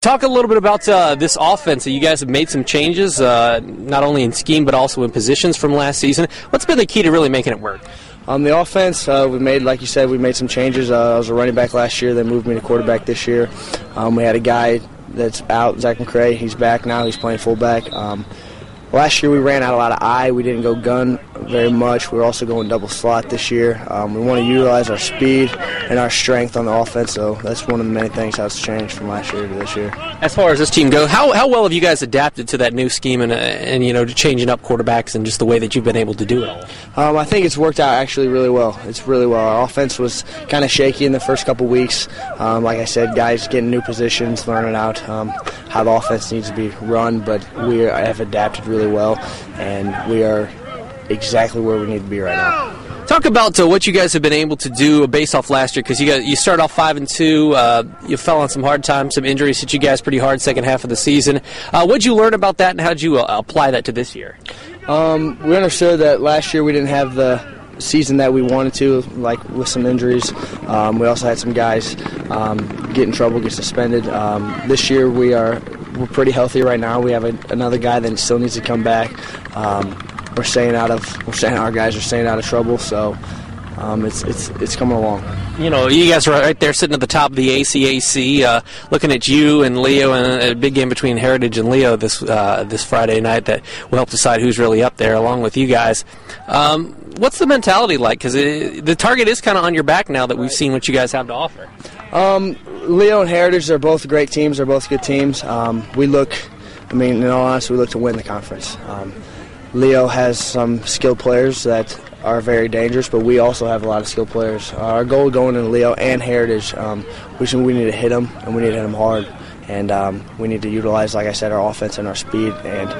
Talk a little bit about this offense. You guys have made some changes, not only in scheme but also in positions from last season. What's been the key to really making it work? On the offense, we made, like you said, we made some changes. I was a running back last year. They moved me to quarterback this year. We had a guy that's out, Zach McCray. He's back now. He's playing fullback. Last year we ran out a lot of eye. We didn't go gun very much. We were also going double slot this year. We want to utilize our speed and our strength on the offense, so that's one of the many things that's changed from last year to this year. As far as this team goes, how well have you guys adapted to that new scheme and to changing up quarterbacks and just the way that you've been able to do it all? I think it's worked out actually really well. It's really well. Our offense was kind of shaky in the first couple weeks. Like I said, guys getting new positions, learning out how the offense needs to be run, but we have adapted really well, and we are exactly where we need to be right now. Talk about what you guys have been able to do based off last year, because you started off 5-2. You fell on some hard times, some injuries hit you guys pretty hard second half of the season. What did you learn about that, and how did you apply that to this year? We understood that last year we didn't have the season that we wanted to, like with some injuries. We also had some guys get in trouble, get suspended. This year we're pretty healthy right now. We have another guy that still needs to come back. Our guys are staying out of trouble, so it's coming along. You guys are right there sitting at the top of the ACAC, looking at you and Leo, and a big game between Heritage and Leo this Friday night that will help decide who's really up there along with you guys. What's the mentality like? Because the target is kind of on your back now that we've seen what you guys have to offer. Leo and Heritage are both great teams. They're both good teams. In all honesty, we look to win the conference. Leo has some skilled players that are very dangerous, but we also have a lot of skilled players. Our goal going into Leo and Heritage, we need to hit them, and we need to hit them hard. And we need to utilize, like I said, our offense and our speed. And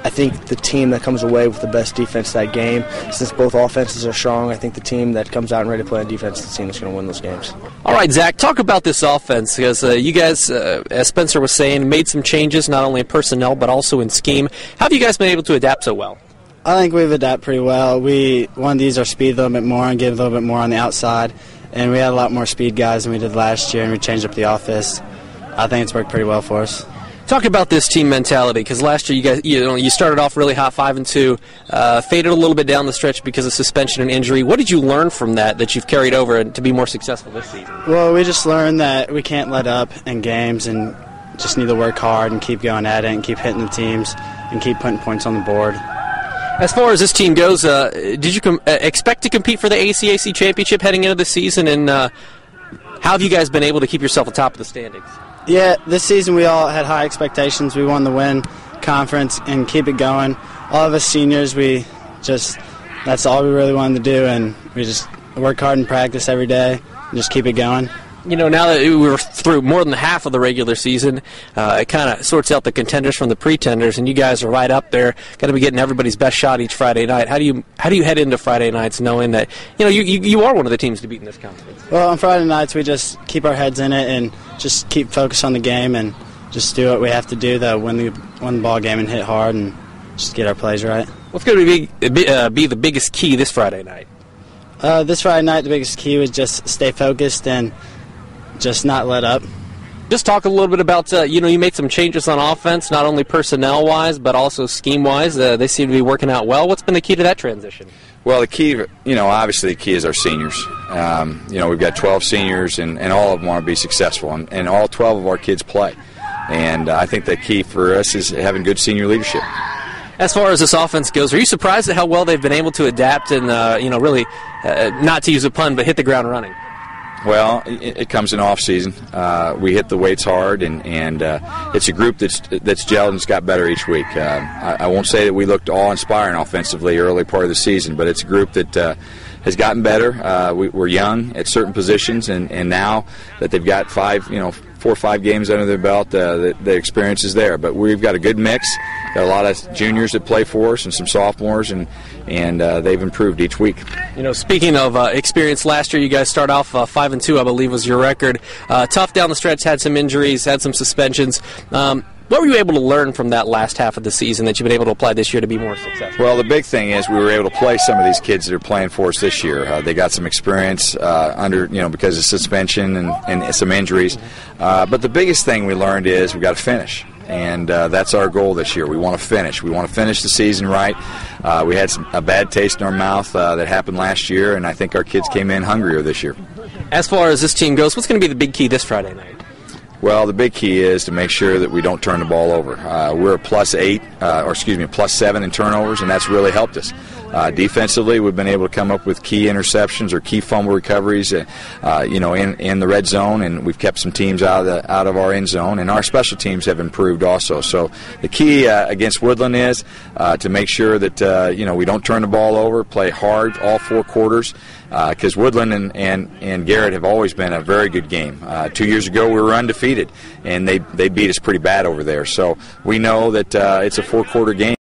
I think the team that comes away with the best defense that game, since both offenses are strong, I think the team that comes out and ready to play on defense is the team that's going to win those games. All right, Zach, talk about this offense, because you guys, as Spencer was saying, made some changes, not only in personnel but also in scheme. How have you guys been able to adapt so well? I think we've adapted pretty well. We wanted to use our speed a little bit more and get a little bit more on the outside, and we had a lot more speed guys than we did last year, and we changed up the offense. I think it's worked pretty well for us. Talk about this team mentality, because last year you guys, you started off really hot, 5-2, faded a little bit down the stretch because of suspension and injury. What did you learn from that you've carried over to be more successful this season? Well, we just learned that we can't let up in games and just need to work hard and keep going at it and keep hitting the teams and keep putting points on the board. As far as this team goes, did you expect to compete for the ACAC championship heading into the season, and how have you guys been able to keep yourself atop of the standings? Yeah, this season we all had high expectations. We wanted to win conference and keep it going. All of us seniors, that's all we really wanted to do, and we just work hard and practice every day and just keep it going. Now that we were through more than half of the regular season, it kind of sorts out the contenders from the pretenders, and you guys are right up there, got to be getting everybody's best shot each Friday night. How do you head into Friday nights knowing that you are one of the teams to beat in this conference? Well, on Friday nights we just keep our heads in it and just keep focused on the game and just do what we have to do to win the ball game and hit hard and just get our plays right. What's going to be the biggest key this Friday night? This Friday night, the biggest key was just stay focused and just not let up. Just talk a little bit about, you made some changes on offense, not only personnel-wise, but also scheme-wise. They seem to be working out well. What's been the key to that transition? Well, the key, obviously the key is our seniors. We've got 12 seniors, and all of them want to be successful, and all 12 of our kids play. And I think the key for us is having good senior leadership. As far as this offense goes, are you surprised at how well they've been able to adapt and, really, not to use a pun, but hit the ground running? Well, it comes in off season. We hit the weights hard, and it's a group that's gelled and it's got better each week. I won't say that we looked awe-inspiring offensively early part of the season, but it's a group that has gotten better. We're young at certain positions, and now that they've got 4 or 5 games under their belt, the experience is there. But we've got a good mix. Got a lot of juniors that play for us and some sophomores, and they've improved each week. Speaking of experience, last year you guys start off 5-2, I believe was your record. Tough down the stretch, had some injuries, had some suspensions. What were you able to learn from that last half of the season that you've been able to apply this year to be more successful? Well, the big thing is we were able to play some of these kids that are playing for us this year. They got some experience because of suspension and some injuries. But the biggest thing we learned is we got to finish. And that's our goal this year. We want to finish. We want to finish the season right. We had a bad taste in our mouth that happened last year, and I think our kids came in hungrier this year. As far as this team goes, what's going to be the big key this Friday night? Well, the big key is to make sure that we don't turn the ball over. We're a +7 in turnovers, and that's really helped us. Defensively, we've been able to come up with key interceptions or key fumble recoveries, in the red zone, and we've kept some teams out of our end zone. And our special teams have improved also. So the key against Woodland is to make sure that we don't turn the ball over, play hard all 4 quarters. Because Woodland and Garrett have always been a very good game. 2 years ago, we were undefeated, and they beat us pretty bad over there. So we know that it's a 4-quarter game.